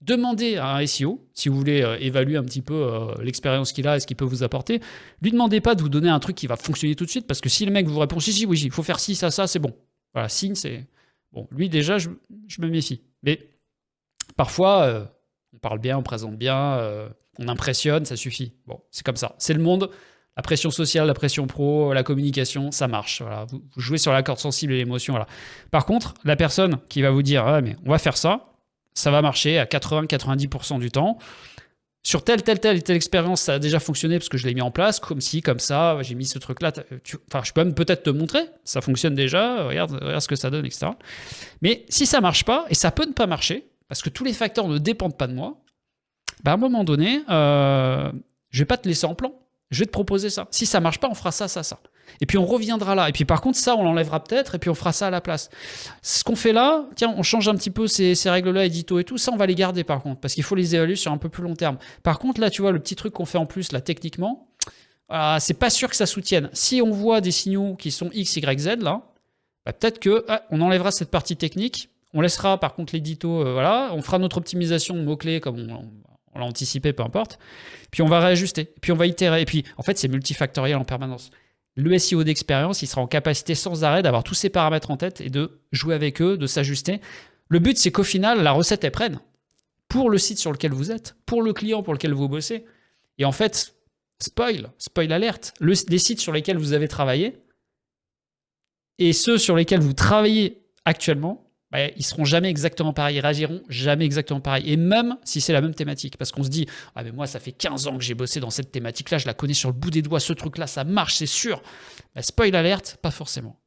Demandez à un SEO, si vous voulez évaluer un petit peu l'expérience qu'il a et ce qu'il peut vous apporter, lui demandez pas de vous donner un truc qui va fonctionner tout de suite, parce que si le mec vous répond si, oui, il faut faire ci, ça, c'est bon. Voilà, signe, c'est bon. Lui, déjà, je me méfie. Mais parfois, on parle bien, on présente bien, on impressionne, ça suffit. Bon, c'est comme ça. C'est le monde. La pression sociale, la pression pro, la communication, ça marche. Voilà. Vous jouez sur la corde sensible et l'émotion. Voilà. Par contre, la personne qui va vous dire ah, mais on va faire ça, ça va marcher à 80-90% du temps. Sur telle expérience, ça a déjà fonctionné parce que je l'ai mis en place, comme ci, comme ça, j'ai mis ce truc-là. Enfin, je peux même peut-être te montrer, ça fonctionne déjà, regarde ce que ça donne, etc. Mais si ça marche pas, et ça peut ne pas marcher, parce que tous les facteurs ne dépendent pas de moi, bah à un moment donné, je vais pas te laisser en plan. Je vais te proposer ça. Si ça marche pas, on fera ça, ça, ça. Et puis on reviendra là. Et puis par contre, ça, on l'enlèvera peut-être, et puis on fera ça à la place. Ce qu'on fait là, tiens, on change un petit peu ces règles-là, édito et tout, ça, on va les garder par contre, parce qu'il faut les évaluer sur un peu plus long terme. Par contre, là, tu vois, le petit truc qu'on fait en plus, là, techniquement, c'est pas sûr que ça soutienne. Si on voit des signaux qui sont X, Y, Z, là, bah, peut-être qu'on enlèvera cette partie technique, on laissera par contre l'édito, voilà, on fera notre optimisation de mots-clés comme on l'a anticipé, peu importe. Puis on va réajuster, puis on va itérer. Et puis en fait, c'est multifactoriel en permanence. Le SEO d'expérience, il sera en capacité sans arrêt d'avoir tous ces paramètres en tête et de jouer avec eux, de s'ajuster. Le but, c'est qu'au final, la recette est prenne pour le site sur lequel vous êtes, pour le client pour lequel vous bossez. Et en fait, spoil alerte, les sites sur lesquels vous avez travaillé et ceux sur lesquels vous travaillez actuellement, bah, ils seront jamais exactement pareils, ils réagiront jamais exactement pareil. Et même si c'est la même thématique, parce qu'on se dit ah mais moi ça fait 15 ans que j'ai bossé dans cette thématique-là, je la connais sur le bout des doigts, ce truc-là ça marche, c'est sûr. Bah, spoil alerte, pas forcément.